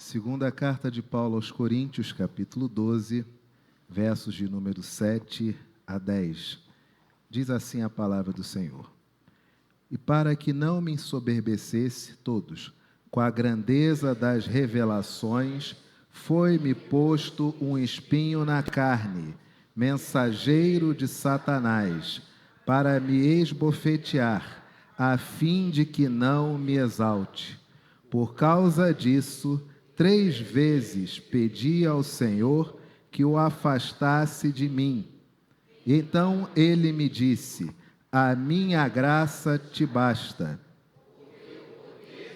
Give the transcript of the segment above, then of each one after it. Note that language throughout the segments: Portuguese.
Segunda carta de Paulo aos Coríntios, capítulo 12, versos de número 7 a 10. Diz assim a palavra do Senhor. E para que não me ensoberbecesse todos, com a grandeza das revelações, foi-me posto um espinho na carne, mensageiro de Satanás, para me esbofetear, a fim de que não me exalte. Por causa disso, 3 vezes pedi ao Senhor que o afastasse de mim. Então ele me disse: a minha graça te basta.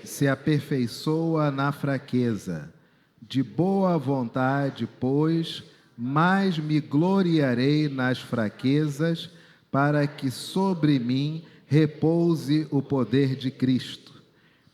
Se aperfeiçoa na fraqueza. De boa vontade, pois, mais me gloriarei nas fraquezas, para que sobre mim repouse o poder de Cristo.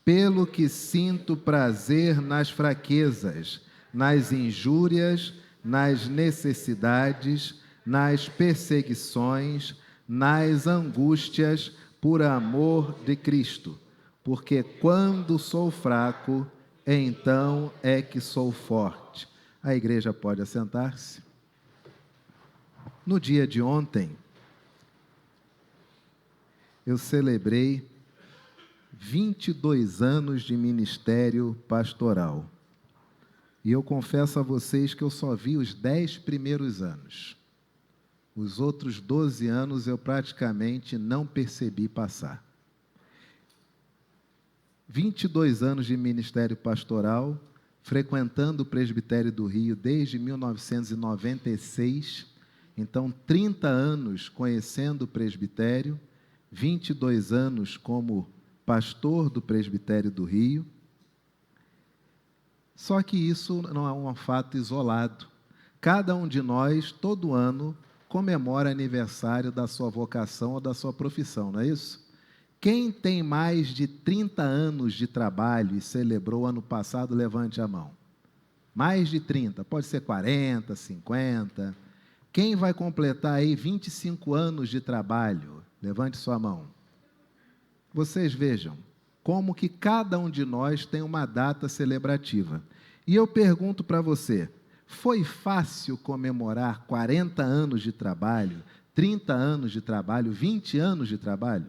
Pelo que sinto prazer nas fraquezas, nas injúrias, nas necessidades, nas perseguições, nas angústias, por amor de Cristo. Porque quando sou fraco, então é que sou forte. A igreja pode assentar-se. No dia de ontem, eu celebrei 22 anos de ministério pastoral. E eu confesso a vocês que eu só vi os 10 primeiros anos. Os outros 12 anos eu praticamente não percebi passar. 22 anos de ministério pastoral, frequentando o Presbitério do Rio desde 1996. Então, 30 anos conhecendo o presbitério, 22 anos como pastor do Presbitério do Rio. Só que isso não é um fato isolado. Cada um de nós, todo ano, comemora aniversário da sua vocação ou da sua profissão, não é isso? Quem tem mais de 30 anos de trabalho e celebrou ano passado, levante a mão. Mais de 30, pode ser 40, 50. Quem vai completar aí 25 anos de trabalho? Levante sua mão. Vocês vejam como que cada um de nós tem uma data celebrativa. E eu pergunto para você, foi fácil comemorar 40 anos de trabalho, 30 anos de trabalho, 20 anos de trabalho?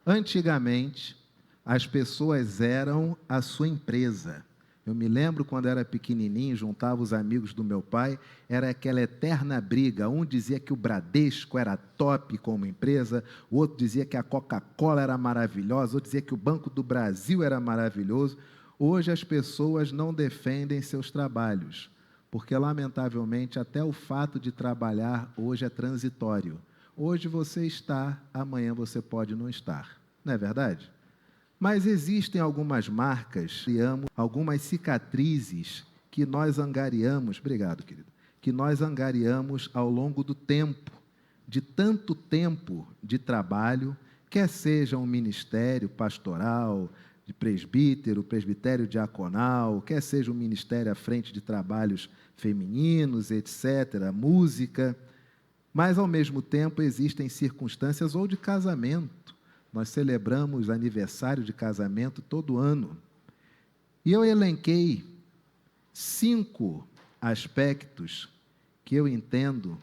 Antigamente, as pessoas eram a sua empresa. Eu me lembro quando era pequenininho, juntava os amigos do meu pai, era aquela eterna briga. Um dizia que o Bradesco era top como empresa, o outro dizia que a Coca-Cola era maravilhosa, o outro dizia que o Banco do Brasil era maravilhoso. Hoje as pessoas não defendem seus trabalhos, porque lamentavelmente até o fato de trabalhar hoje é transitório. Hoje você está, amanhã você pode não estar. Não é verdade? Mas existem algumas marcas, algumas cicatrizes que nós angariamos, obrigado, querido, que nós angariamos ao longo do tempo, de tanto tempo de trabalho, quer seja um ministério pastoral, de presbítero, presbitério diaconal, quer seja um ministério à frente de trabalhos femininos, etc., música, mas ao mesmo tempo existem circunstâncias ou de casamento. Nós celebramos aniversário de casamento todo ano. E eu elenquei 5 aspectos que eu entendo,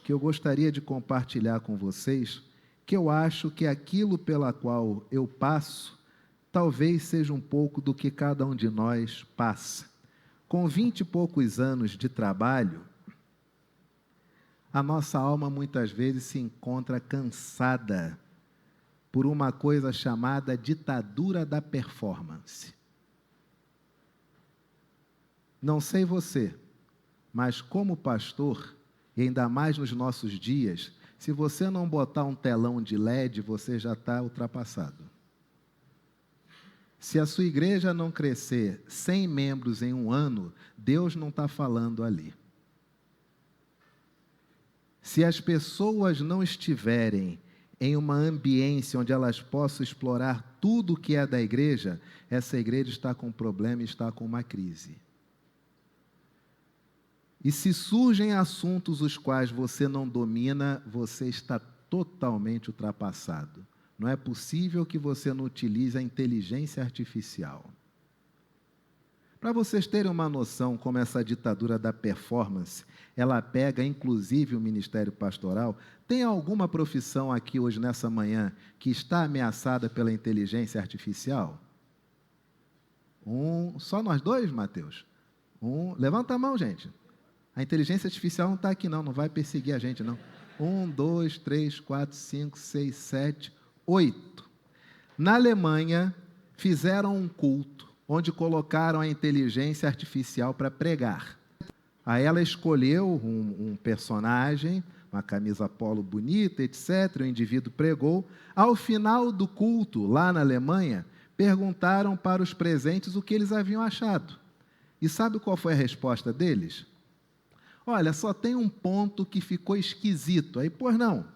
que eu gostaria de compartilhar com vocês, que eu acho que aquilo pela qual eu passo, talvez seja um pouco do que cada um de nós passa. Com 20 e poucos anos de trabalho, a nossa alma muitas vezes se encontra cansada por uma coisa chamada ditadura da performance. Não sei você, mas como pastor, e ainda mais nos nossos dias, se você não botar um telão de LED, você já está ultrapassado. Se a sua igreja não crescer 100 membros em um ano, Deus não está falando ali. Se as pessoas não estiverem em uma ambiência onde elas possam explorar tudo o que é da igreja, essa igreja está com um problema, está com uma crise. E se surgem assuntos os quais você não domina, você está totalmente ultrapassado. Não é possível que você não utilize a inteligência artificial. Para vocês terem uma noção como essa ditadura da performance, ela pega inclusive o ministério pastoral, tem alguma profissão aqui hoje, nessa manhã, que está ameaçada pela inteligência artificial? Só nós dois, Mateus? Levanta a mão, gente. A inteligência artificial não está aqui não vai perseguir a gente não. 1, 2, 3, 4, 5, 6, 7, 8. Na Alemanha, fizeram um culto, onde colocaram a inteligência artificial para pregar. Aí ela escolheu um personagem, uma camisa polo bonita, etc. O indivíduo pregou. Ao final do culto, lá na Alemanha, perguntaram para os presentes o que eles haviam achado. E sabe qual foi a resposta deles? Olha, só tem um ponto que ficou esquisito. Aí, pois não,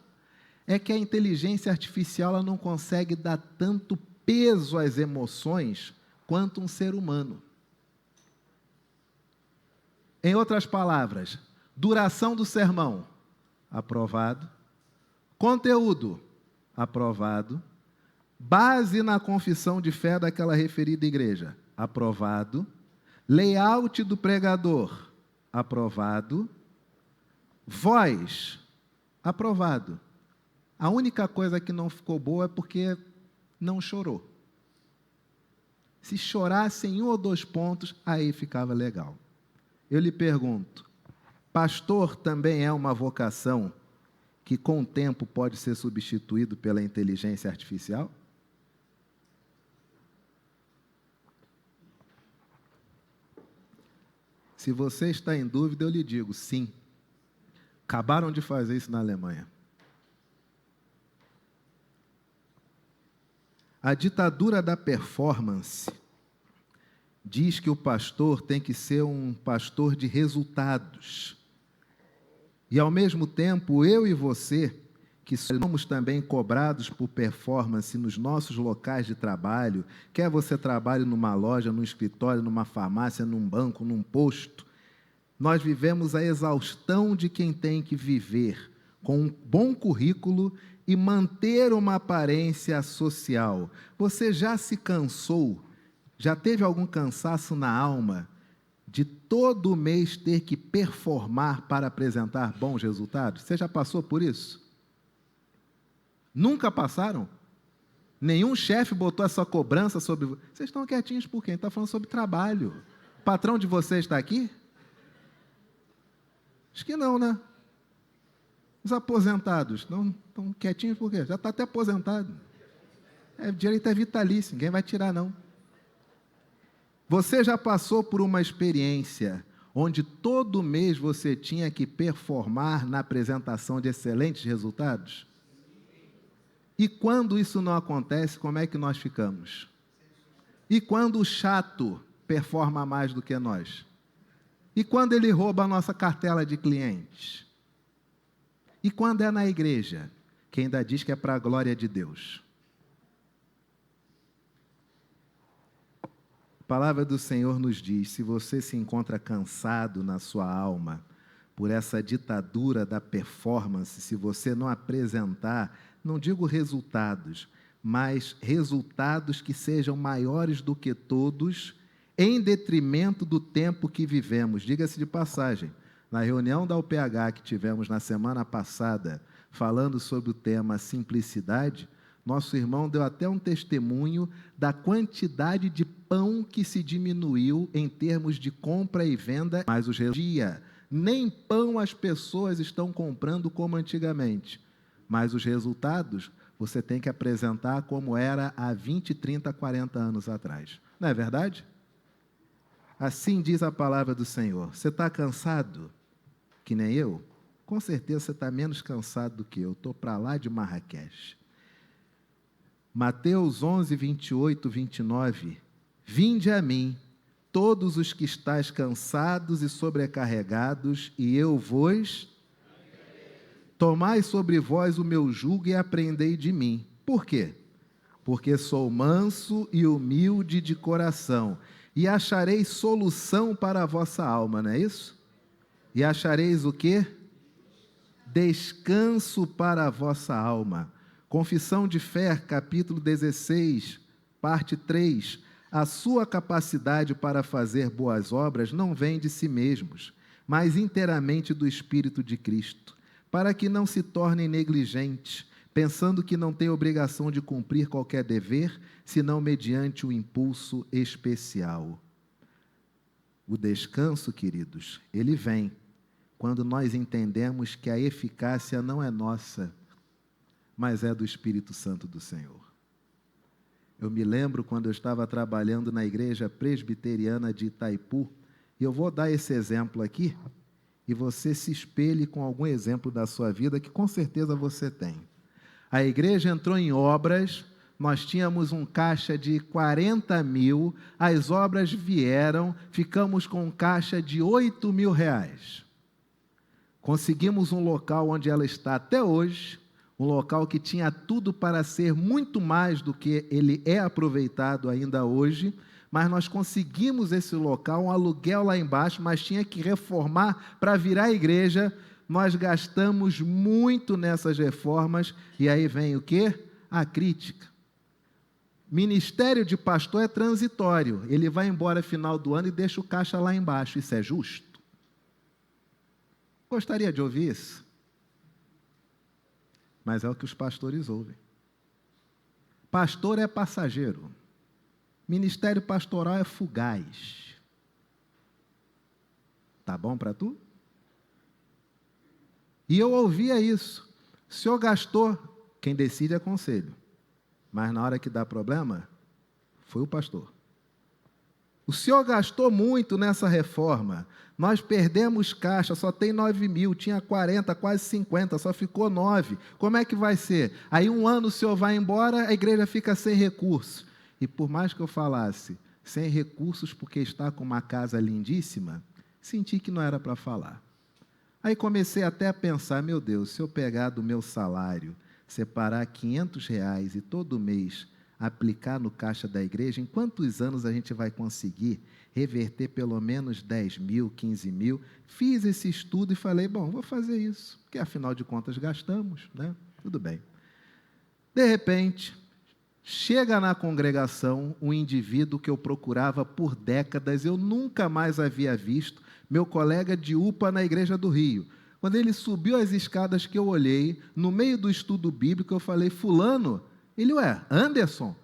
é que a inteligência artificial ela não consegue dar tanto peso às emoções quanto um ser humano. Em outras palavras, duração do sermão, aprovado. Conteúdo, aprovado. Base na confissão de fé daquela referida igreja, aprovado. Layout do pregador, aprovado. Voz, aprovado. A única coisa que não ficou boa é porque não chorou. Se chorasse em 1 ou 2 pontos, aí ficava legal. Eu lhe pergunto, pastor também é uma vocação que com o tempo pode ser substituído pela inteligência artificial? Se você está em dúvida, eu lhe digo, sim. Acabaram de fazer isso na Alemanha. A ditadura da performance diz que o pastor tem que ser um pastor de resultados. E, ao mesmo tempo, eu e você, que somos também cobrados por performance nos nossos locais de trabalho, quer você trabalhe numa loja, num escritório, numa farmácia, num banco, num posto, nós vivemos a exaustão de quem tem que viver com um bom currículo e manter uma aparência social. Você já se cansou, já teve algum cansaço na alma de todo mês ter que performar para apresentar bons resultados? Você já passou por isso? Nunca passaram? Nenhum chefe botou essa cobrança sobre... Vocês estão quietinhos por quê? Está falando sobre trabalho. O patrão de vocês está aqui? Acho que não, né? Os aposentados não estão quietinhos por quê? Já está até aposentado. Direito é vitalício, ninguém vai tirar, não. Você já passou por uma experiência onde todo mês você tinha que performar na apresentação de excelentes resultados? E quando isso não acontece, como é que nós ficamos? E quando o chato performa mais do que nós? E quando ele rouba a nossa cartela de clientes? E quando é na igreja, que ainda diz que é para a glória de Deus? A palavra do Senhor nos diz, se você se encontra cansado na sua alma por essa ditadura da performance, se você não apresentar, não digo resultados, mas resultados que sejam maiores do que todos, em detrimento do tempo que vivemos. Diga-se de passagem, na reunião da UPH que tivemos na semana passada, falando sobre o tema simplicidade, nosso irmão deu até um testemunho da quantidade de pão que se diminuiu em termos de compra e venda, mas os dia nem pão as pessoas estão comprando como antigamente, mas os resultados você tem que apresentar como era há 20, 30, 40 anos atrás. Não é verdade? Assim diz a palavra do Senhor. Você está cansado? Que nem eu? Com certeza você está menos cansado do que eu. Estou para lá de Marrakech. Mateus 11, 28, 29. Vinde a mim, todos os que estáis cansados e sobrecarregados, e eu vos... Tomai sobre vós o meu jugo e aprendei de mim. Por quê? Porque sou manso e humilde de coração, e achareis solução para a vossa alma, não é isso? E achareis o quê? Descanso para a vossa alma. Confissão de Fé, capítulo 16, parte 3. A sua capacidade para fazer boas obras não vem de si mesmos, mas inteiramente do Espírito de Cristo, para que não se tornem negligentes, pensando que não têm obrigação de cumprir qualquer dever, senão mediante o impulso especial. O descanso, queridos, ele vem quando nós entendemos que a eficácia não é nossa, mas é do Espírito Santo do Senhor. Eu me lembro quando eu estava trabalhando na igreja presbiteriana de Itaipu, e eu vou dar esse exemplo aqui, e você se espelhe com algum exemplo da sua vida, que com certeza você tem. A igreja entrou em obras, nós tínhamos um caixa de 40 mil, as obras vieram, ficamos com um caixa de 8 mil reais. Conseguimos um local onde ela está até hoje, um local que tinha tudo para ser muito mais do que ele é aproveitado ainda hoje, mas nós conseguimos esse local, um aluguel lá embaixo, mas tinha que reformar para virar igreja. Nós gastamos muito nessas reformas, e aí vem o quê? A crítica. Ministério de pastor é transitório, ele vai embora final do ano e deixa o caixa lá embaixo, isso é justo? Gostaria de ouvir isso? Mas é o que os pastores ouvem. Pastor é passageiro. Ministério pastoral é fugaz. Tá bom para tu? E eu ouvia isso. O senhor gastou, quem decide é conselho. Mas na hora que dá problema, foi o pastor. O senhor gastou muito nessa reforma. Nós perdemos caixa, só tem 9 mil, tinha 40, quase 50, só ficou 9. Como é que vai ser? Aí um ano o senhor vai embora, a igreja fica sem recursos. E por mais que eu falasse, sem recursos porque está com uma casa lindíssima, senti que não era para falar. Aí comecei até a pensar, meu Deus, se eu pegar do meu salário, separar 500 reais e todo mês aplicar no caixa da igreja, em quantos anos a gente vai conseguir reverter pelo menos 10 mil, 15 mil? Fiz esse estudo e falei, bom, vou fazer isso, porque afinal de contas gastamos, né? Tudo bem. De repente, chega na congregação um indivíduo que eu procurava por décadas, eu nunca mais havia visto, meu colega de UPA na Igreja do Rio. Quando ele subiu as escadas que eu olhei, no meio do estudo bíblico, eu falei, fulano, ele, Anderson, o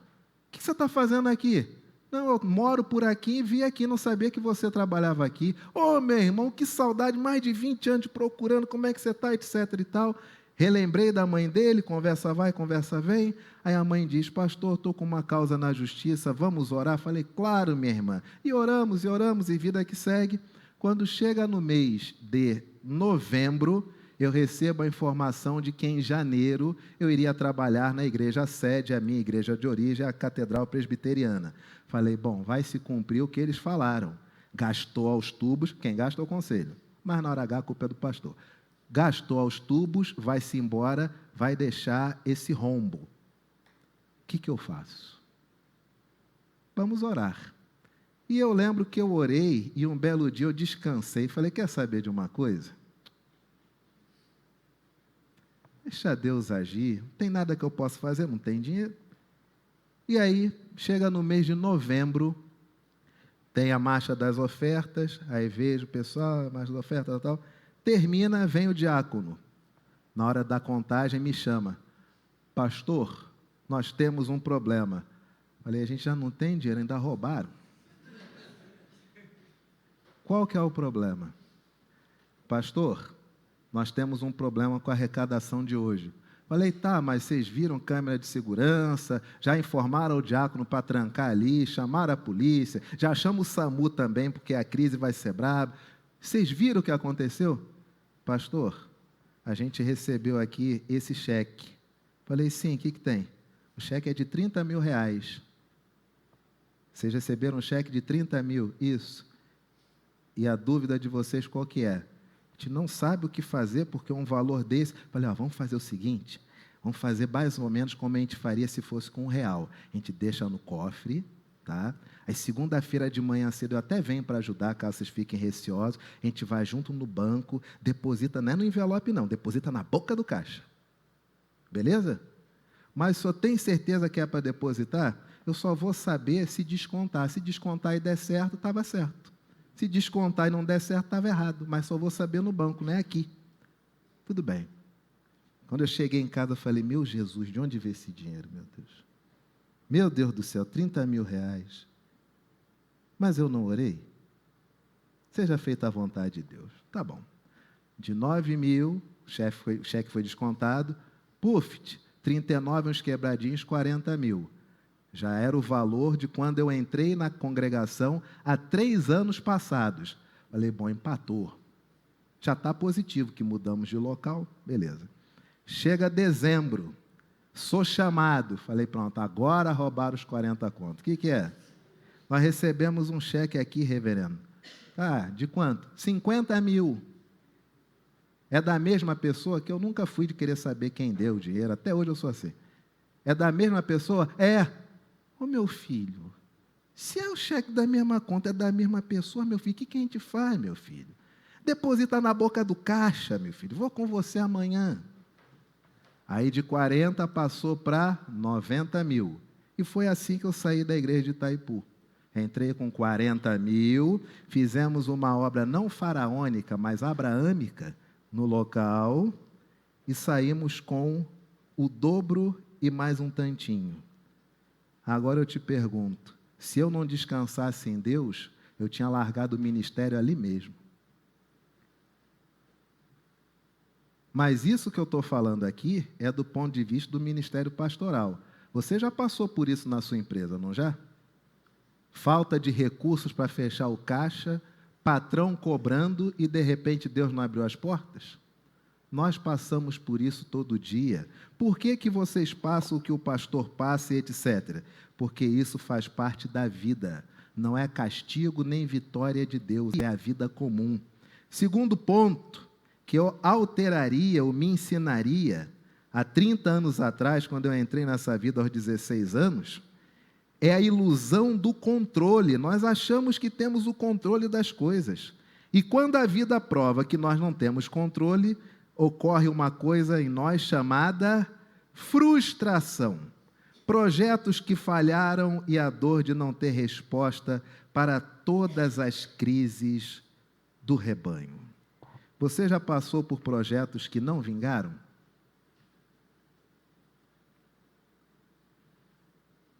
que você está fazendo aqui? Não, eu moro por aqui e vim aqui, não sabia que você trabalhava aqui. Ô, meu irmão, que saudade, mais de 20 anos procurando, como é que você está, etc e tal. Relembrei da mãe dele, conversa vai, conversa vem. Aí a mãe diz, pastor, estou com uma causa na justiça, vamos orar? Falei, claro, minha irmã. E oramos, e vida que segue. Quando chega no mês de novembro, eu recebo a informação de que em janeiro eu iria trabalhar na igreja sede, a minha igreja de origem, a Catedral Presbiteriana. Falei, bom, vai se cumprir o que eles falaram. Gastou aos tubos, quem gasta é o conselho, mas na hora H a culpa é do pastor. Gastou aos tubos, vai-se embora, vai deixar esse rombo. O que eu faço? Vamos orar. E eu lembro que eu orei e um belo dia eu descansei. Falei, quer saber de uma coisa? Deixa Deus agir, não tem nada que eu possa fazer, não tem dinheiro. E aí, chega no mês de novembro, tem a marcha das ofertas, aí vejo o pessoal, a marcha das ofertas e tal. Termina, vem o diácono. Na hora da contagem, me chama. Pastor, nós temos um problema. Falei, a gente já não tem dinheiro, ainda roubaram. Qual que é o problema? Pastor, nós temos um problema com a arrecadação de hoje. Falei, tá, mas vocês viram câmera de segurança, já informaram o diácono para trancar ali, chamaram a polícia, já chama o SAMU também, porque a crise vai ser braba. Vocês viram o que aconteceu? Pastor, a gente recebeu aqui esse cheque. Falei, sim, o que tem? O cheque é de 30 mil reais. Vocês receberam um cheque de 30 mil? Isso. E a dúvida de vocês qual que é? A gente não sabe o que fazer porque um valor desse... Falei, vamos fazer o seguinte, vamos fazer mais ou menos como a gente faria se fosse com R$1. A gente deixa no cofre, tá? Aí segunda-feira de manhã cedo eu até venho para ajudar, caso vocês fiquem receosos. A gente vai junto no banco, deposita, não é no envelope não, deposita na boca do caixa. Beleza? Mas só tem certeza que é para depositar? eu só vou saber se descontar. Se descontar e der certo, estava certo. Se descontar e não der certo, estava errado. Mas só vou saber no banco, não é aqui. Tudo bem. Quando eu cheguei em casa, eu falei, meu Jesus, de onde veio esse dinheiro, meu Deus? Meu Deus do céu, 30 mil reais. Mas eu não orei? Seja feita a vontade de Deus. Tá bom. De 9 mil, o cheque foi descontado. Puf, 39, uns quebradinhos, 40 mil. Já era o valor de quando eu entrei na congregação há 3 anos passados. Falei, bom, empatou. Já está positivo que mudamos de local, beleza. Chega dezembro, sou chamado. Falei, pronto, agora roubaram os 40 contos. O que é? Nós recebemos um cheque aqui, reverendo. Ah, de quanto? 50 mil. É da mesma pessoa que eu nunca fui de querer saber quem deu o dinheiro, até hoje eu sou assim. É da mesma pessoa? É. Ô meu filho, se é o cheque da mesma conta, é da mesma pessoa, meu filho, o que a gente faz, meu filho? Deposita na boca do caixa, meu filho, vou com você amanhã. Aí de 40 passou para 90 mil. E foi assim que eu saí da igreja de Itaipu. Entrei com 40 mil, fizemos uma obra não faraônica, mas abraâmica no local e saímos com o dobro e mais um tantinho. Agora eu te pergunto, se eu não descansasse em Deus, eu tinha largado o ministério ali mesmo. Mas isso que eu estou falando aqui é do ponto de vista do ministério pastoral. Você já passou por isso na sua empresa, não já? Falta de recursos para fechar o caixa, patrão cobrando e de repente Deus não abriu as portas? Nós passamos por isso todo dia. Por que vocês passam o que o pastor passa e etc? Porque isso faz parte da vida. Não é castigo nem vitória de Deus, é a vida comum. Segundo ponto, que eu alteraria ou me ensinaria há 30 anos atrás, quando eu entrei nessa vida aos 16 anos, é a ilusão do controle. Nós achamos que temos o controle das coisas. E quando a vida prova que nós não temos controle, ocorre uma coisa em nós chamada frustração. Projetos que falharam e a dor de não ter resposta para todas as crises do rebanho. Você já passou por projetos que não vingaram?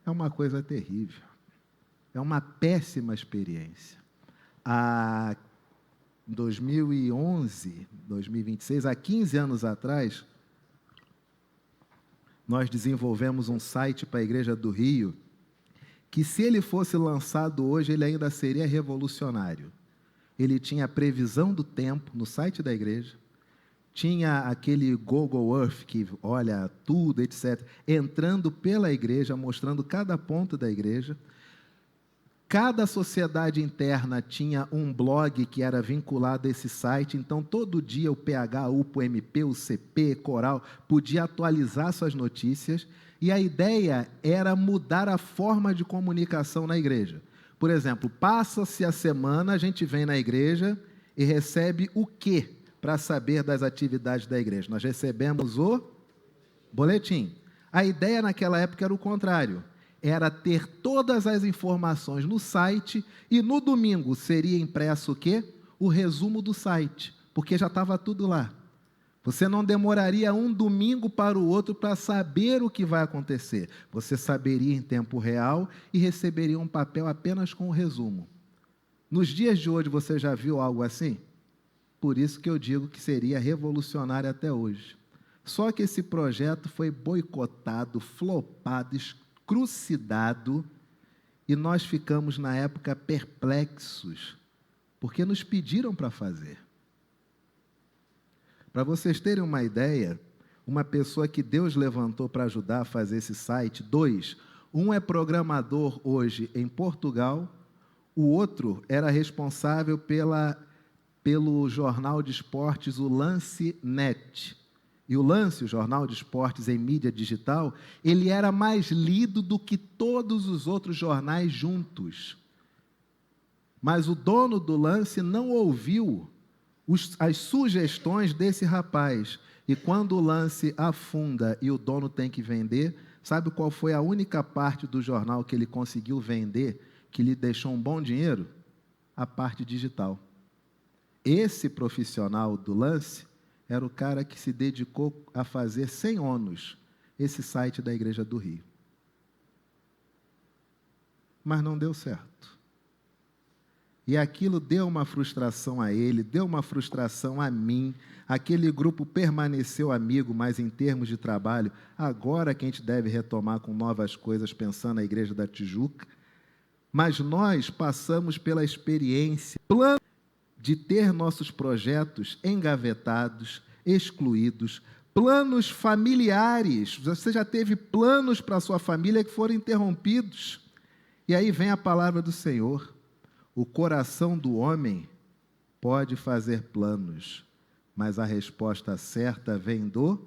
É uma coisa terrível. É uma péssima experiência. Em 2011, 2026, há 15 anos atrás, nós desenvolvemos um site para a Igreja do Rio, que se ele fosse lançado hoje, ele ainda seria revolucionário. Ele tinha a previsão do tempo no site da igreja, tinha aquele Google Earth que olha tudo, etc., entrando pela igreja, mostrando cada ponto da igreja. Cada sociedade interna tinha um blog que era vinculado a esse site, então todo dia o PH, o UPO, o MP, o CP, Coral, podia atualizar suas notícias, e a ideia era mudar a forma de comunicação na igreja. Por exemplo, passa-se a semana, a gente vem na igreja e recebe o quê para saber das atividades da igreja? Nós recebemos o boletim. A ideia naquela época era o contrário. Era ter todas as informações no site e no domingo seria impresso o quê? O resumo do site, porque já estava tudo lá. Você não demoraria um domingo para o outro para saber o que vai acontecer. Você saberia em tempo real e receberia um papel apenas com o resumo. Nos dias de hoje, você já viu algo assim? Por isso que eu digo que seria revolucionário até hoje. Só que esse projeto foi boicotado, flopado, crucidado, e nós ficamos, na época, perplexos, porque nos pediram para fazer. Para vocês terem uma ideia, uma pessoa que Deus levantou para ajudar a fazer esse site, 2, um é programador hoje em Portugal, o outro era responsável pelo jornal de esportes, o Lance Net. E o Lance, o jornal de esportes em mídia digital, ele era mais lido do que todos os outros jornais juntos. Mas o dono do Lance não ouviu as sugestões desse rapaz. E quando o Lance afunda e o dono tem que vender, Sabe qual foi a única parte do jornal que ele conseguiu vender, que lhe deixou um bom dinheiro? A parte digital. Esse profissional do lance era o cara que se dedicou a fazer sem ônus esse site da Igreja do Rio. Mas não deu certo. E aquilo deu uma frustração a ele, deu uma frustração a mim. Aquele grupo permaneceu amigo, mas em termos de trabalho, agora que a gente deve retomar com novas coisas, pensando na Igreja da Tijuca. Mas nós passamos pela experiência, plano de ter nossos projetos engavetados, excluídos, planos familiares. Você já teve planos para a sua família que foram interrompidos. E aí vem a palavra do Senhor. O coração do homem pode fazer planos, mas a resposta certa vem do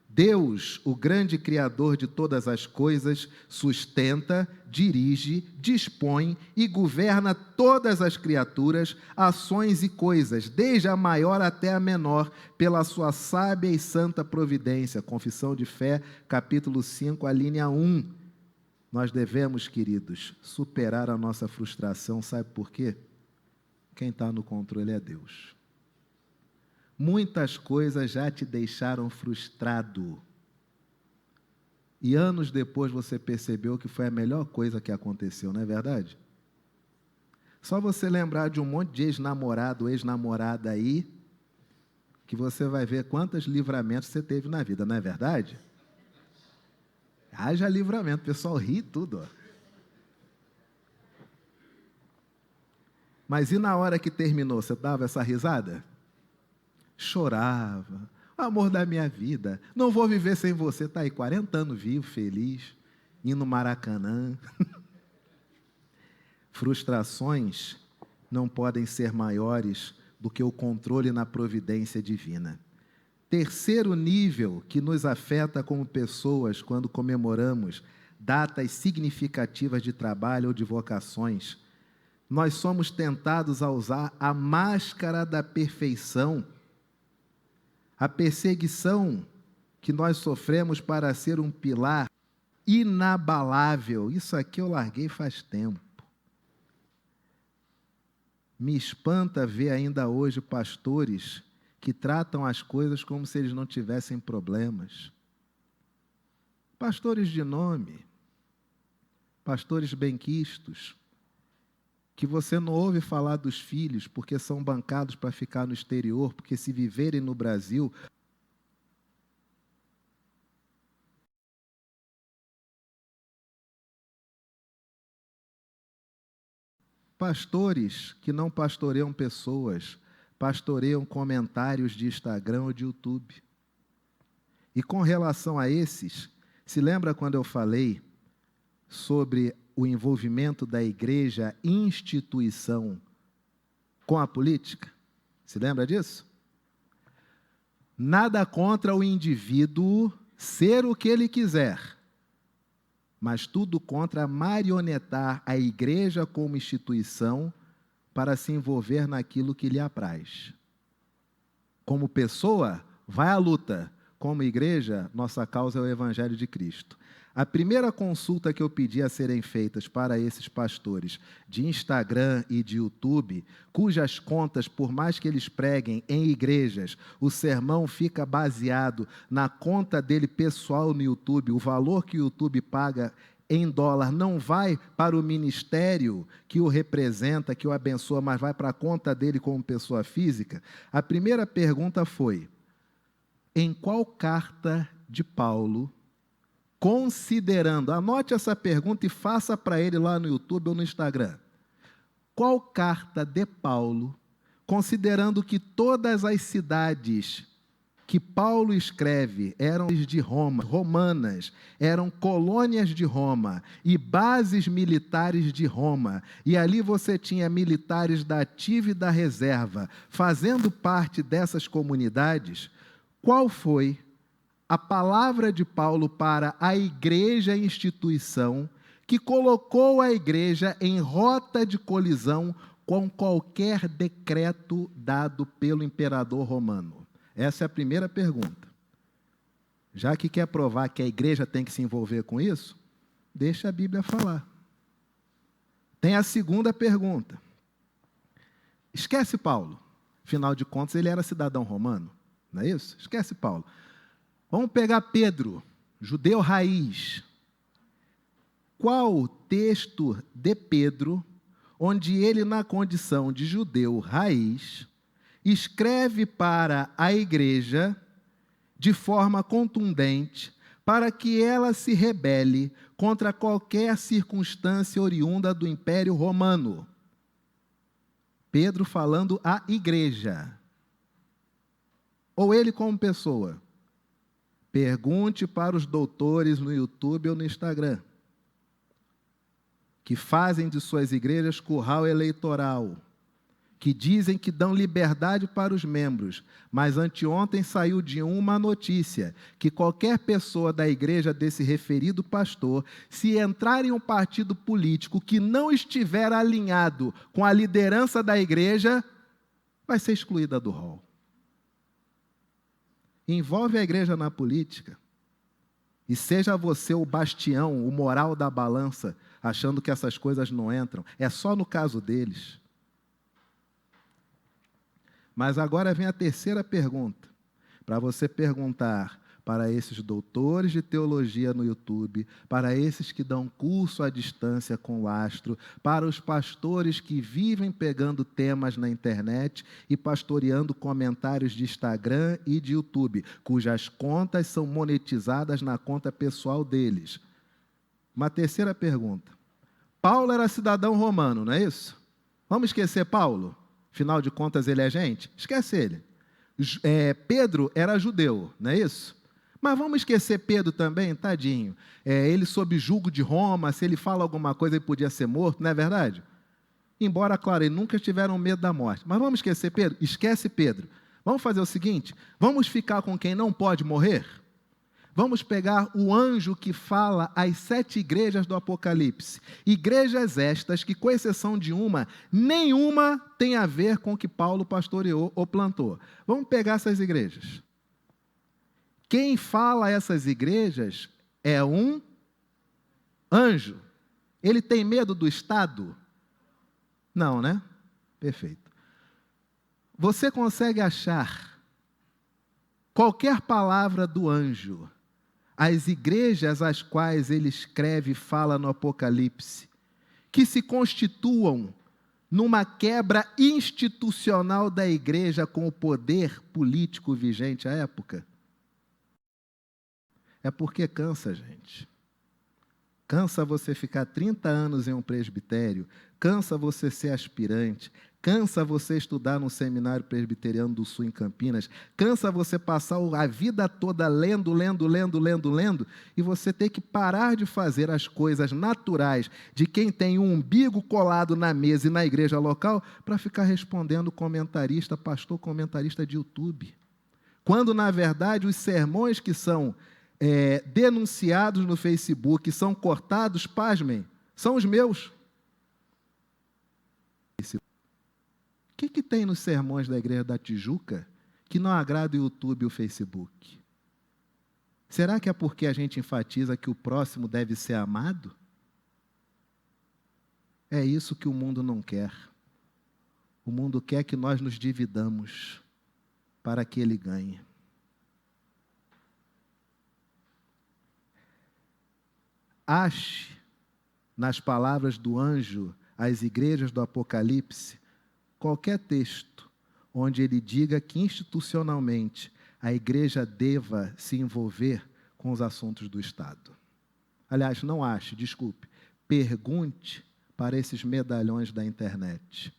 Deus, o grande Criador de todas as coisas, sustenta, dirige, dispõe e governa todas as criaturas, ações e coisas, desde a maior até a menor, pela sua sábia e santa providência. Confissão de Fé, capítulo 5, a linha 1. Nós devemos, queridos, superar a nossa frustração, sabe por quê? Quem está no controle é Deus. Muitas coisas já te deixaram frustrado. E anos depois você percebeu que foi a melhor coisa que aconteceu, não é verdade? Só você lembrar de um monte de ex-namorado, ex-namorada aí, que você vai ver quantos livramentos você teve na vida, não é verdade? Haja livramento, o pessoal ri e tudo. Ó. Mas e na hora que terminou, você dava essa risada? Chorava, amor da minha vida, não vou viver sem você, está aí 40 anos vivo, feliz, indo no Maracanã. Frustrações não podem ser maiores do que o controle na providência divina. Terceiro nível que nos afeta como pessoas quando comemoramos datas significativas de trabalho ou de vocações, nós somos tentados a usar a máscara da perfeição, a perseguição que nós sofremos para ser um pilar inabalável. Isso aqui eu larguei faz tempo. Me espanta ver ainda hoje pastores que tratam as coisas como se eles não tivessem problemas. Pastores de nome, pastores benquistos, que você não ouve falar dos filhos porque são bancados para ficar no exterior, porque se viverem no Brasil... Pastores que não pastoreiam pessoas, pastoreiam comentários de Instagram ou de YouTube. E com relação a esses, se lembra quando eu falei sobre o envolvimento da igreja, instituição, com a política? Se lembra disso? Nada contra o indivíduo ser o que ele quiser, mas tudo contra marionetar a igreja como instituição para se envolver naquilo que lhe apraz. Como pessoa, vai à luta. Como igreja, nossa causa é o Evangelho de Cristo. A primeira consulta que eu pedi a serem feitas para esses pastores de Instagram e de YouTube, cujas contas, por mais que eles preguem em igrejas, o sermão fica baseado na conta dele pessoal no YouTube, o valor que o YouTube paga em dólar não vai para o ministério que o representa, que o abençoa, mas vai para a conta dele como pessoa física. A primeira pergunta foi: em qual carta de Paulo, considerando, anote essa pergunta e faça para ele lá no YouTube ou no Instagram, qual carta de Paulo, considerando que todas as cidades que Paulo escreve eram de Roma, romanas, eram colônias de Roma e bases militares de Roma, e ali você tinha militares da ativa e da reserva, fazendo parte dessas comunidades, qual foi a palavra de Paulo para a igreja instituição que colocou a igreja em rota de colisão com qualquer decreto dado pelo imperador romano? Essa é a primeira pergunta. Já que quer provar que a igreja tem que se envolver com isso, deixa a Bíblia falar. Tem a segunda pergunta. Esquece Paulo. Afinal de contas, ele era cidadão romano, não é isso? Esquece Paulo. Vamos pegar Pedro, judeu raiz. Qual o texto de Pedro, onde ele, na condição de judeu raiz, escreve para a igreja de forma contundente para que ela se rebele contra qualquer circunstância oriunda do Império Romano? Pedro falando à igreja. Ou ele como pessoa? Pergunte para os doutores no YouTube ou no Instagram, que fazem de suas igrejas curral eleitoral, que dizem que dão liberdade para os membros, mas anteontem saiu de uma notícia que qualquer pessoa da igreja desse referido pastor, se entrar em um partido político que não estiver alinhado com a liderança da igreja, vai ser excluída do rol. Envolve a igreja na política, e seja você o bastião, o moral da balança, achando que essas coisas não entram. É só no caso deles. Mas agora vem a terceira pergunta, para você perguntar para esses doutores de teologia no YouTube, para esses que dão curso à distância com lastro, para os pastores que vivem pegando temas na internet e pastoreando comentários de Instagram e de YouTube, cujas contas são monetizadas na conta pessoal deles. Uma terceira pergunta. Paulo era cidadão romano, não é isso? Vamos esquecer Paulo? Afinal de contas, ele é gente? Esquece ele. Pedro era judeu, não é isso? Mas vamos esquecer Pedro também, tadinho. Ele sob julgo de Roma, se ele fala alguma coisa, ele podia ser morto, não é verdade? Embora, claro, eles nunca tiveram medo da morte. Mas vamos esquecer Pedro? Esquece Pedro. Vamos fazer o seguinte, vamos ficar com quem não pode morrer? Vamos pegar o anjo que fala às 7 igrejas do Apocalipse. Igrejas estas que, com exceção de uma, nenhuma tem a ver com o que Paulo pastoreou ou plantou. Vamos pegar essas igrejas. Quem fala a essas igrejas é um anjo. Ele tem medo do Estado? Não, né? Perfeito. Você consegue achar qualquer palavra do anjo as igrejas às quais ele escreve e fala no Apocalipse, que se constituam numa quebra institucional da igreja com o poder político vigente à época? É porque cansa, gente. Cansa você ficar 30 anos em um presbitério, cansa você ser aspirante, cansa você estudar no Seminário Presbiteriano do Sul em Campinas, cansa você passar a vida toda lendo, e você ter que parar de fazer as coisas naturais de quem tem um umbigo colado na mesa e na igreja local para ficar respondendo comentarista, pastor comentarista de YouTube. Quando, na verdade, os sermões que são denunciados no Facebook, são cortados, pasmem, são os meus. O que tem nos sermões da Igreja da Tijuca que não agrada o YouTube e o Facebook? Será que é porque a gente enfatiza que o próximo deve ser amado? É isso que o mundo não quer. O mundo quer que nós nos dividamos para que ele ganhe. Ache, nas palavras do anjo às igrejas do Apocalipse, qualquer texto onde ele diga que institucionalmente a igreja deva se envolver com os assuntos do Estado. Aliás, não ache, desculpe, pergunte para esses medalhões da internet.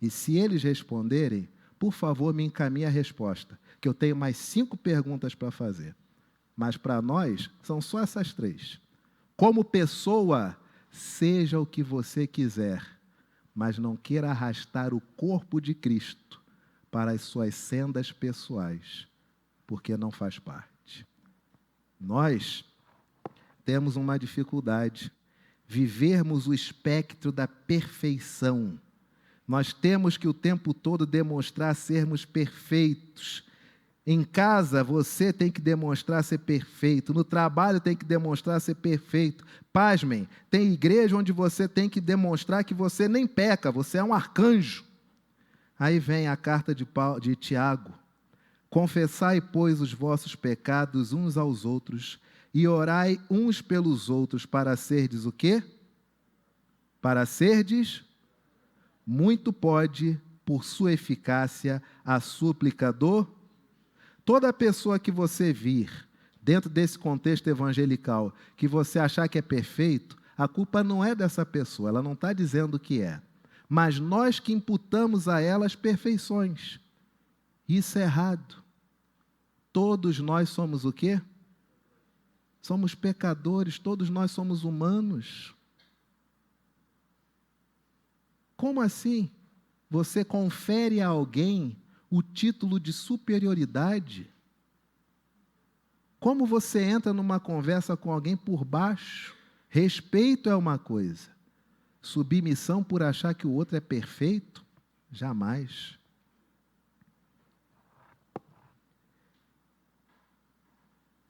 E se eles responderem, por favor, me encaminhe a resposta, que eu tenho mais 5 perguntas para fazer. Mas para nós, são só essas 3. Como pessoa, seja o que você quiser, mas não queira arrastar o corpo de Cristo para as suas sendas pessoais, porque não faz parte. Nós temos uma dificuldade, vivermos o espectro da perfeição. Nós temos que o tempo todo demonstrar sermos perfeitos Em casa, você tem que demonstrar ser perfeito. No trabalho, tem que demonstrar ser perfeito. Pasmem, tem igreja onde você tem que demonstrar que você nem peca, você é um arcanjo. Aí vem a carta de Tiago. Confessai, pois, os vossos pecados uns aos outros e orai uns pelos outros para serdes o quê? Para serdes, muito pode, por sua eficácia, a súplica do... Toda pessoa que você vir, dentro desse contexto evangelical, que você achar que é perfeito, a culpa não é dessa pessoa, ela não está dizendo que é. Mas nós que imputamos a ela as perfeições. Isso é errado. Todos nós somos o quê? Somos pecadores, todos nós somos humanos. Como assim? Você confere a alguém o título de superioridade? Como você entra numa conversa com alguém por baixo? Respeito é uma coisa. Submissão por achar que o outro é perfeito? Jamais.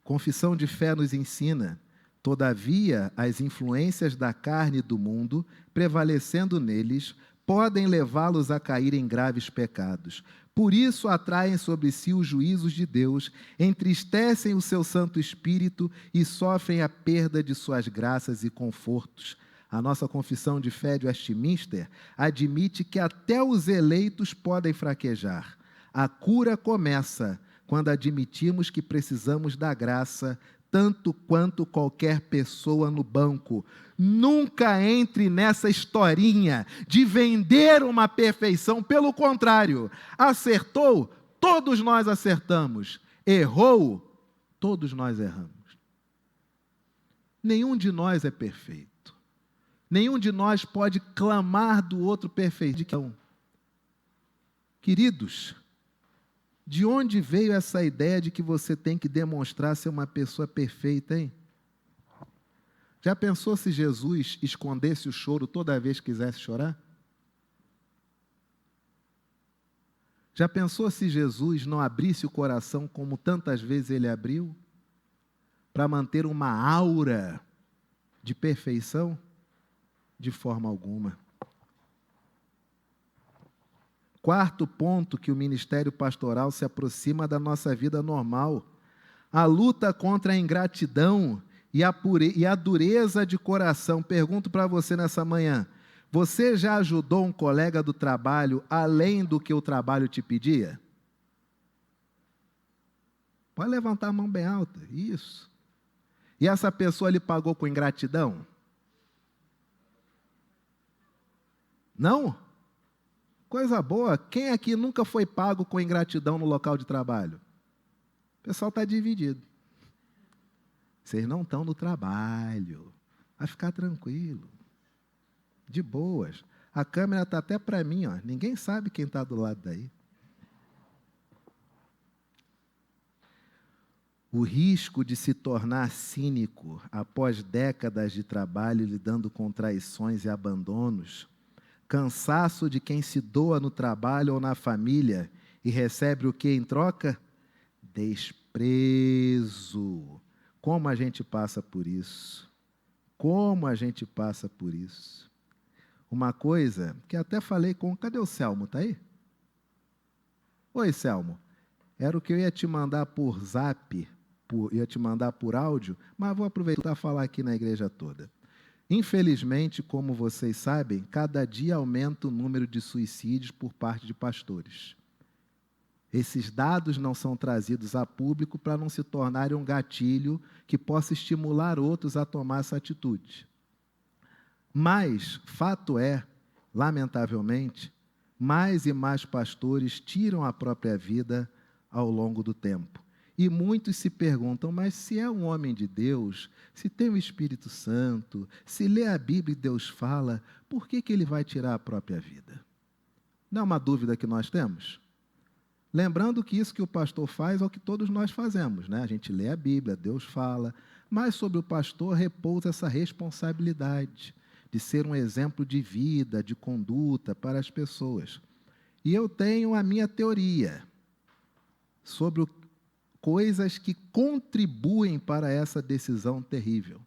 Confissão de fé nos ensina: todavia, as influências da carne e do mundo, prevalecendo neles, podem levá-los a cair em graves pecados. Por isso atraem sobre si os juízos de Deus, entristecem o seu Santo Espírito e sofrem a perda de suas graças e confortos. A nossa confissão de fé de Westminster admite que até os eleitos podem fraquejar. A cura começa quando admitimos que precisamos da graça, tanto quanto qualquer pessoa no banco. Nunca entre nessa historinha de vender uma perfeição. Pelo contrário, acertou, todos nós acertamos. Errou, todos nós erramos. Nenhum de nós é perfeito. Nenhum de nós pode clamar do outro perfeito. Queridos, de onde veio essa ideia de que você tem que demonstrar ser uma pessoa perfeita, hein? Já pensou se Jesus escondesse o choro toda vez que quisesse chorar? Já pensou se Jesus não abrisse o coração como tantas vezes ele abriu? Para manter uma aura de perfeição? De forma alguma. Quarto ponto que o ministério pastoral se aproxima da nossa vida normal. A luta contra a ingratidão e a dureza de coração. Pergunto para você nessa manhã, você já ajudou um colega do trabalho além do que o trabalho te pedia? Pode levantar a mão bem alta, isso. E essa pessoa lhe pagou com ingratidão? Não? Coisa boa. Quem aqui nunca foi pago com ingratidão no local de trabalho? O pessoal está dividido. Vocês não estão no trabalho. Vai ficar tranquilo. De boas. A câmera está até para mim, ó. Ninguém sabe quem está do lado daí. O risco de se tornar cínico após décadas de trabalho lidando com traições e abandonos, cansaço de quem se doa no trabalho ou na família e recebe o que em troca? Desprezo. Como a gente passa por isso? Como a gente passa por isso? Uma coisa que até falei com... Cadê o Selmo? Está aí? Oi, Selmo. Era o que eu ia te mandar por zap, ia te mandar por áudio, mas vou aproveitar para falar aqui na igreja toda. Infelizmente, como vocês sabem, cada dia aumenta o número de suicídios por parte de pastores. Esses dados não são trazidos a público para não se tornarem um gatilho que possa estimular outros a tomar essa atitude. Mas, fato é, lamentavelmente, mais e mais pastores tiram a própria vida ao longo do tempo. E muitos se perguntam, mas se é um homem de Deus, se tem o Espírito Santo, se lê a Bíblia e Deus fala, por que ele vai tirar a própria vida? Não é uma dúvida que nós temos? Lembrando que isso que o pastor faz é o que todos nós fazemos, né? A gente lê a Bíblia, Deus fala, mas sobre o pastor repousa essa responsabilidade de ser um exemplo de vida, de conduta para as pessoas. E eu tenho a minha teoria sobre coisas que contribuem para essa decisão terrível.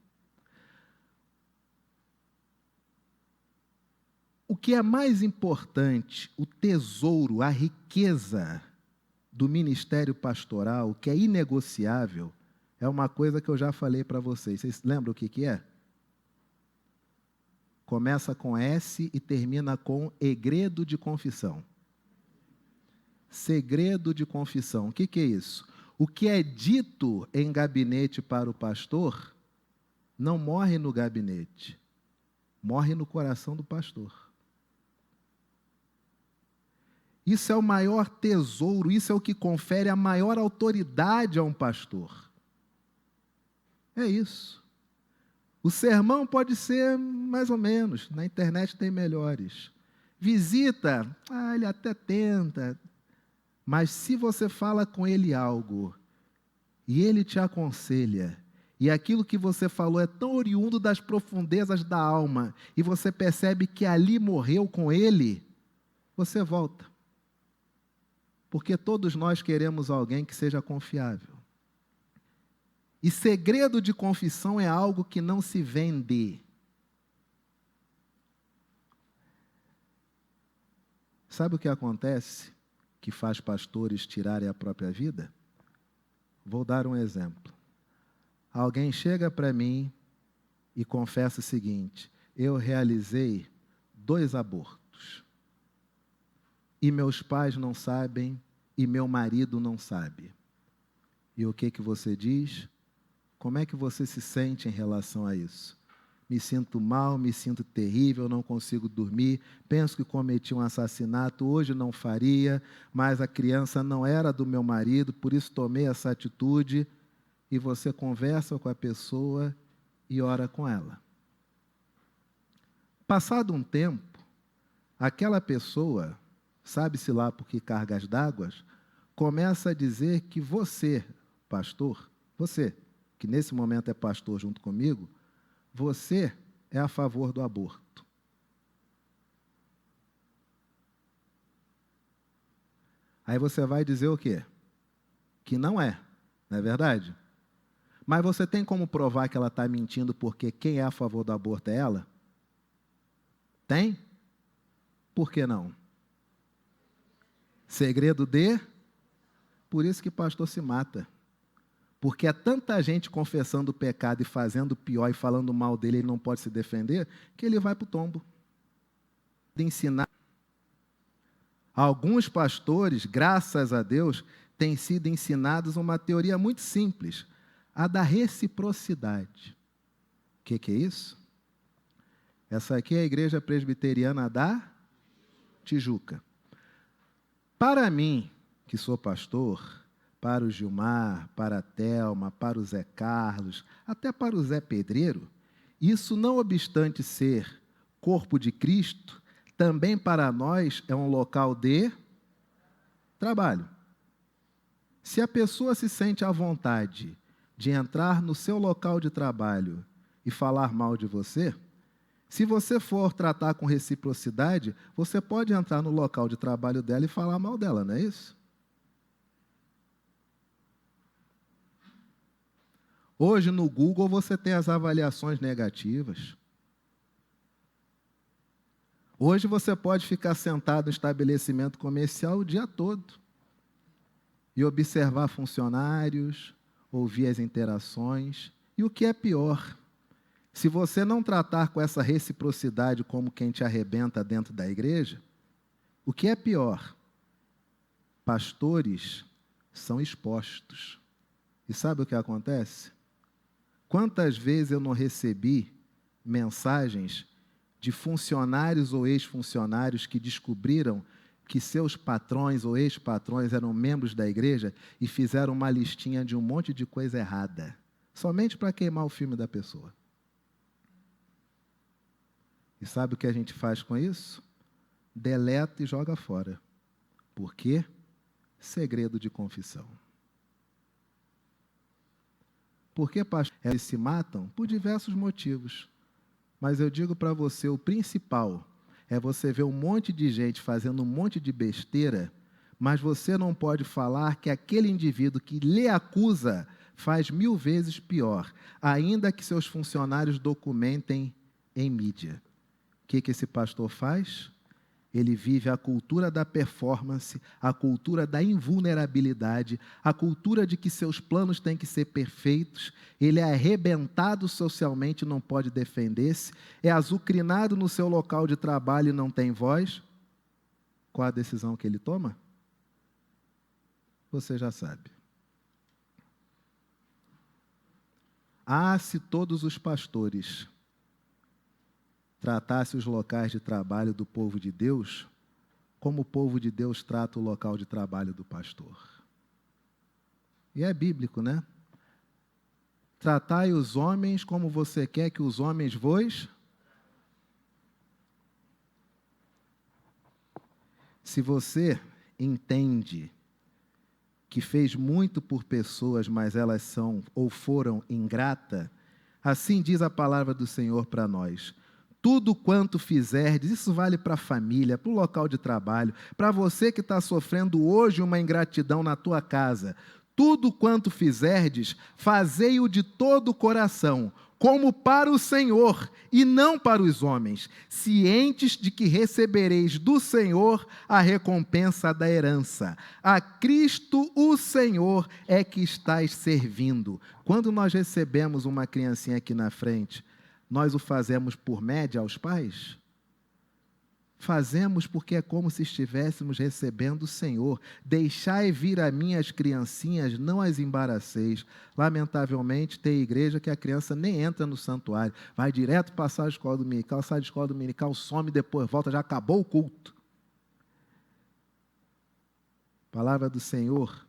O que é mais importante, o tesouro, a riqueza do ministério pastoral, o que é inegociável, é uma coisa que eu já falei para vocês. Vocês lembram o que é? Começa com S e termina com egredo de confissão. Segredo de confissão. O que é isso? O que é dito em gabinete para o pastor não morre no gabinete, morre no coração do pastor. Isso é o maior tesouro, isso é o que confere a maior autoridade a um pastor. É isso. O sermão pode ser mais ou menos, na internet tem melhores. Visita, ele até tenta, mas se você fala com ele algo e ele te aconselha, e aquilo que você falou é tão oriundo das profundezas da alma, e você percebe que ali morreu com ele, você volta. Porque todos nós queremos alguém que seja confiável. E segredo de confissão é algo que não se vende. Sabe o que acontece que faz pastores tirarem a própria vida? Vou dar um exemplo. Alguém chega para mim e confessa o seguinte: eu realizei 2 abortos. E meus pais não sabem, e meu marido não sabe. E o que você diz? Como é que você se sente em relação a isso? Me sinto mal, me sinto terrível, não consigo dormir, penso que cometi um assassinato, hoje não faria, mas a criança não era do meu marido, por isso tomei essa atitude. E você conversa com a pessoa e ora com ela. Passado um tempo, aquela pessoa, sabe-se lá por que cargas d'água, começa a dizer que você, pastor, você, que nesse momento é pastor junto comigo, você é a favor do aborto. Aí você vai dizer o quê? Que não é verdade? Mas você tem como provar que ela está mentindo porque quem é a favor do aborto é ela? Tem? Por que não? Segredo de? Por isso que pastor se mata. Porque é tanta gente confessando o pecado e fazendo pior e falando mal dele, ele não pode se defender, que ele vai para o tombo. De ensinar. Alguns pastores, graças a Deus, têm sido ensinados uma teoria muito simples, a da reciprocidade. O que é isso? Essa aqui é a Igreja Presbiteriana da Tijuca. Para mim, que sou pastor, para o Gilmar, para a Thelma, para o Zé Carlos, até para o Zé Pedreiro, isso, não obstante ser corpo de Cristo, também para nós é um local de trabalho. Se a pessoa se sente à vontade de entrar no seu local de trabalho e falar mal de você, se você for tratar com reciprocidade, você pode entrar no local de trabalho dela e falar mal dela, não é isso? Hoje no Google você tem as avaliações negativas. Hoje você pode ficar sentado no estabelecimento comercial o dia todo e observar funcionários, ouvir as interações. E o que é pior, se você não tratar com essa reciprocidade como quem te arrebenta dentro da igreja, o que é pior, pastores são expostos. E sabe o que acontece? Quantas vezes eu não recebi mensagens de funcionários ou ex-funcionários que descobriram que seus patrões ou ex-patrões eram membros da igreja e fizeram uma listinha de um monte de coisa errada, somente para queimar o filme da pessoa. E sabe o que a gente faz com isso? Deleta e joga fora. Por quê? Segredo de confissão. Por que, pastor? Eles se matam por diversos motivos. Mas eu digo para você, o principal é você ver um monte de gente fazendo um monte de besteira, mas você não pode falar que aquele indivíduo que lhe acusa faz 1000 vezes pior, ainda que seus funcionários documentem em mídia. O que esse pastor faz? Ele vive a cultura da performance, a cultura da invulnerabilidade, a cultura de que seus planos têm que ser perfeitos. Ele é arrebentado socialmente e não pode defender-se, é azucrinado no seu local de trabalho e não tem voz. Qual a decisão que ele toma? Você já sabe. Se todos os pastores tratassem os locais de trabalho do povo de Deus como o povo de Deus trata o local de trabalho do pastor. E é bíblico, né? Tratai os homens como você quer que os homens vos... Se você entende que fez muito por pessoas, mas elas são ou foram ingrata, assim diz a palavra do Senhor para nós: tudo quanto fizerdes, isso vale para a família, para o local de trabalho, para você que está sofrendo hoje uma ingratidão na tua casa, tudo quanto fizerdes, fazei-o de todo o coração, como para o Senhor e não para os homens, cientes de que recebereis do Senhor a recompensa da herança. A Cristo o Senhor é que estais servindo. Quando nós recebemos uma criancinha aqui na frente, nós o fazemos por média aos pais? Fazemos porque é como se estivéssemos recebendo o Senhor. Deixai vir a mim as criancinhas, não as embaraceis. Lamentavelmente, tem igreja que a criança nem entra no santuário. Vai direto passar a escola dominical, sai da escola dominical, some, depois volta, já acabou o culto. A palavra do Senhor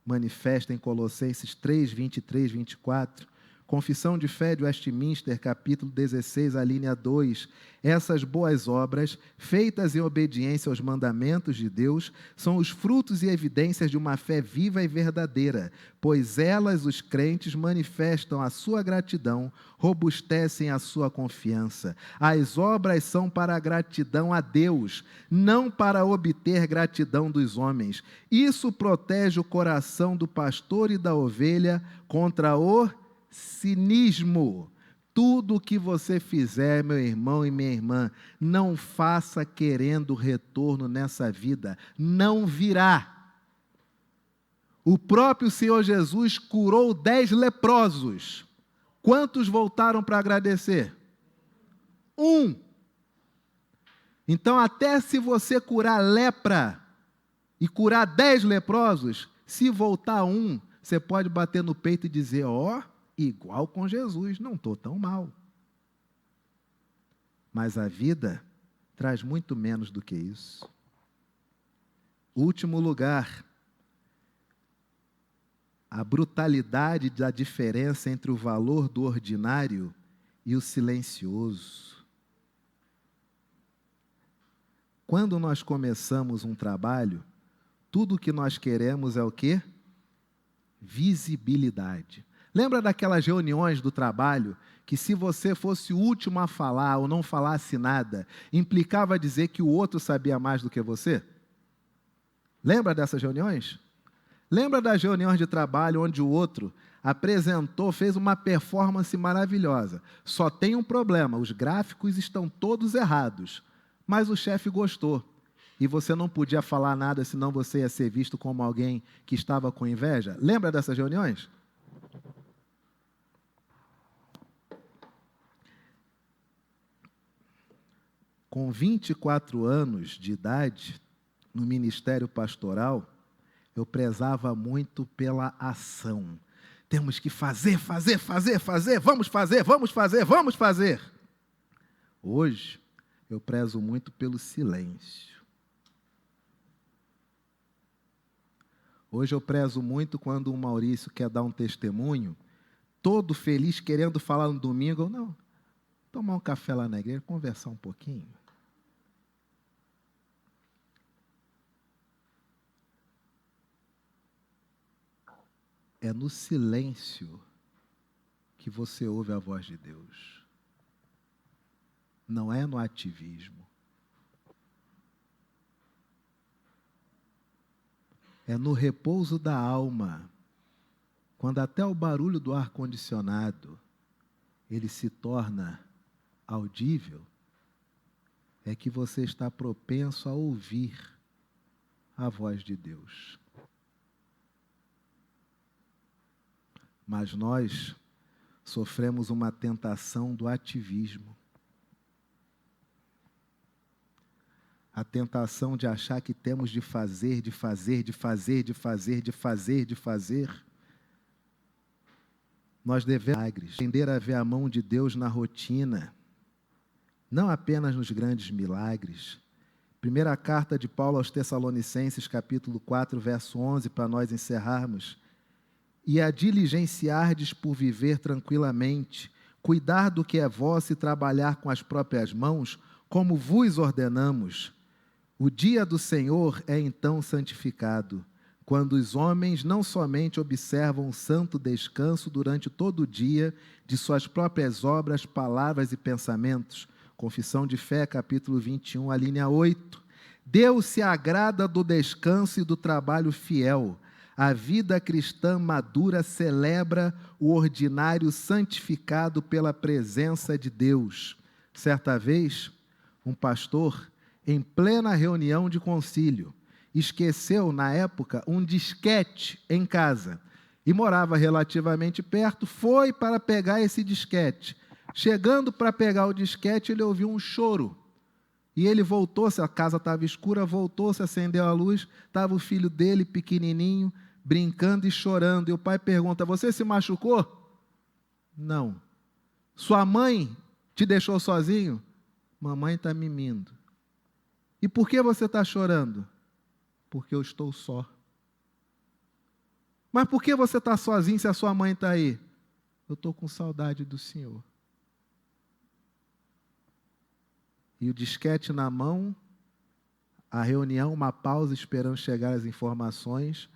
manifesta em Colossenses 3, 23, 24. Confissão de Fé de Westminster, capítulo 16, a linha 2. Essas boas obras, feitas em obediência aos mandamentos de Deus, são os frutos e evidências de uma fé viva e verdadeira, pois elas, os crentes, manifestam a sua gratidão, robustecem a sua confiança. As obras são para a gratidão a Deus, não para obter gratidão dos homens. Isso protege o coração do pastor e da ovelha contra o cinismo. Tudo o que você fizer, meu irmão e minha irmã, não faça querendo retorno nessa vida, não virá. O próprio Senhor Jesus curou 10 leprosos. Quantos voltaram para agradecer? 1. Então, até se você curar lepra e curar 10 leprosos, se voltar 1, você pode bater no peito e dizer: igual com Jesus, não estou tão mal. Mas a vida traz muito menos do que isso. Último lugar, a brutalidade da diferença entre o valor do ordinário e o silencioso. Quando nós começamos um trabalho, tudo o que nós queremos é o quê? Visibilidade. Lembra daquelas reuniões do trabalho que, se você fosse o último a falar ou não falasse nada, implicava dizer que o outro sabia mais do que você? Lembra dessas reuniões? Lembra das reuniões de trabalho onde o outro apresentou, fez uma performance maravilhosa? Só tem um problema: os gráficos estão todos errados, mas o chefe gostou. E você não podia falar nada, senão você ia ser visto como alguém que estava com inveja? Lembra dessas reuniões? Com 24 anos de idade, no ministério pastoral, eu prezava muito pela ação. Temos que fazer, vamos fazer. Hoje, eu prezo muito pelo silêncio. Hoje eu prezo muito quando o Maurício quer dar um testemunho, todo feliz, querendo falar no domingo. Não, tomar um café lá na igreja, conversar um pouquinho. É no silêncio que você ouve a voz de Deus. Não é no ativismo. É no repouso da alma, quando até o barulho do ar-condicionado ele se torna audível, é que você está propenso a ouvir a voz de Deus. Mas nós sofremos uma tentação do ativismo. A tentação de achar que temos de fazer. Nós devemos aprender a ver a mão de Deus na rotina, não apenas nos grandes milagres. Primeira carta de Paulo aos Tessalonicenses, capítulo 4, verso 11, para nós encerrarmos. E a diligenciardes por viver tranquilamente, cuidar do que é vosso e trabalhar com as próprias mãos, como vos ordenamos. O dia do Senhor é então santificado, quando os homens não somente observam o santo descanso durante todo o dia de suas próprias obras, palavras e pensamentos. Confissão de Fé, capítulo 21, a linha 8. Deus se agrada do descanso e do trabalho fiel. A vida cristã madura celebra o ordinário santificado pela presença de Deus. Certa vez, um pastor, em plena reunião de concílio, esqueceu, na época, um disquete em casa e morava relativamente perto, foi para pegar esse disquete. Chegando para pegar o disquete, ele ouviu um choro. E ele voltou-se, a casa estava escura, voltou-se, acendeu a luz, estava o filho dele, pequenininho, brincando e chorando. E o pai pergunta, você se machucou? Não. Sua mãe te deixou sozinho? Mamãe está mimindo. E por que você está chorando? Porque eu estou só. Mas por que você está sozinho se a sua mãe está aí? Eu estou com saudade do Senhor. E o disquete na mão, a reunião, uma pausa esperando chegar as informações,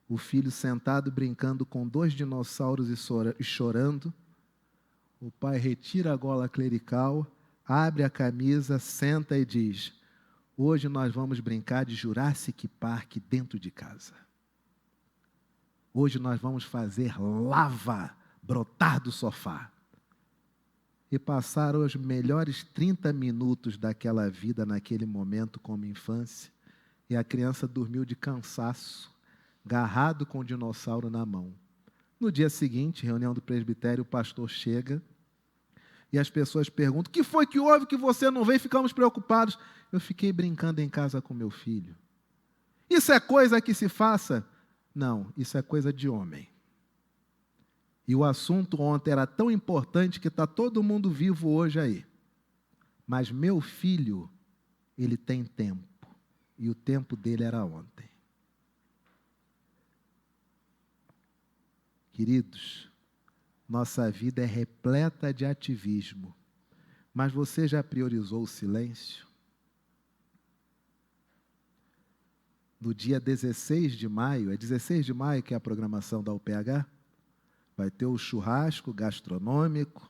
o filho sentado brincando com 2 dinossauros e chorando. O pai retira a gola clerical, abre a camisa, senta e diz, hoje nós vamos brincar de Jurassic Park dentro de casa. Hoje nós vamos fazer lava brotar do sofá. E passaram os melhores 30 minutos daquela vida naquele momento como infância. E a criança dormiu de cansaço, agarrado com o dinossauro na mão. No dia seguinte, reunião do presbitério, o pastor chega e as pessoas perguntam, o que foi que houve que você não veio? Ficamos preocupados. Eu fiquei brincando em casa com meu filho. Isso é coisa que se faça? Não, isso é coisa de homem. E o assunto ontem era tão importante que está todo mundo vivo hoje aí. Mas meu filho, ele tem tempo. E o tempo dele era ontem. Queridos, nossa vida é repleta de ativismo. Mas você já priorizou o silêncio? No dia 16 de maio, é 16 de maio que é a programação da UPH? Vai ter o churrasco gastronômico,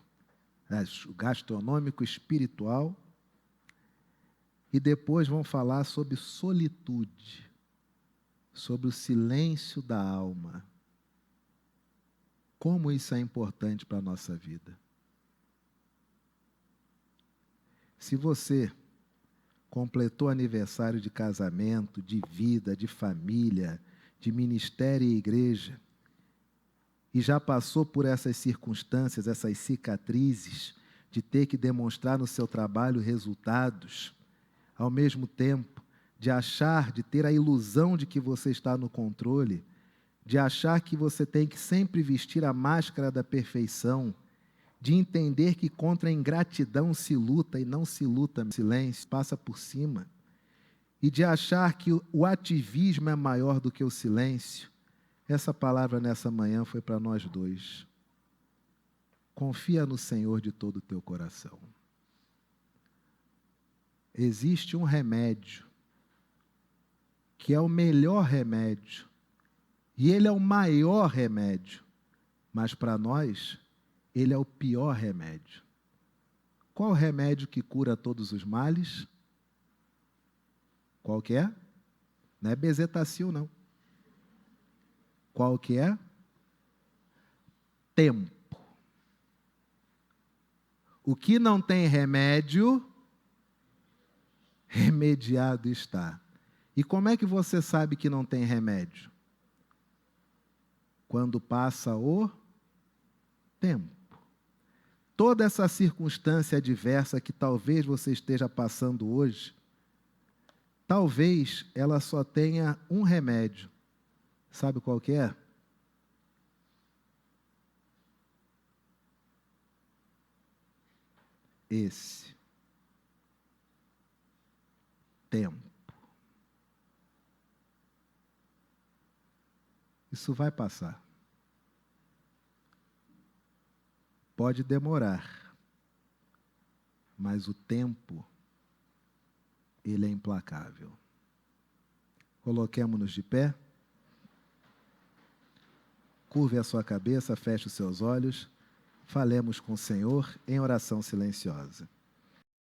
o gastronômico espiritual, e depois vão falar sobre solitude, sobre o silêncio da alma. Como isso é importante para a nossa vida. Se você completou aniversário de casamento, de vida, de família, de ministério e igreja, e já passou por essas circunstâncias, essas cicatrizes, de ter que demonstrar no seu trabalho resultados, ao mesmo tempo de achar, de ter a ilusão de que você está no controle, de achar que você tem que sempre vestir a máscara da perfeição, de entender que contra a ingratidão se luta e não se luta no silêncio, passa por cima, e de achar que o ativismo é maior do que o silêncio. Essa palavra nessa manhã foi para nós dois. Confia no Senhor de todo o teu coração. Existe um remédio, que é o melhor remédio, e ele é o maior remédio, mas para nós, ele é o pior remédio. Qual o remédio que cura todos os males? Qual que é? Não é bezetacil, não. Qual que é? Tempo. O que não tem remédio, remediado está. E como é que você sabe que não tem remédio? Quando passa o tempo. Toda essa circunstância adversa que talvez você esteja passando hoje, talvez ela só tenha um remédio. Sabe qual que é? Esse. Tempo. Isso vai passar. Pode demorar, mas o tempo, ele é implacável. Coloquemo-nos de pé. Curve a sua cabeça, feche os seus olhos. Falemos com o Senhor em oração silenciosa.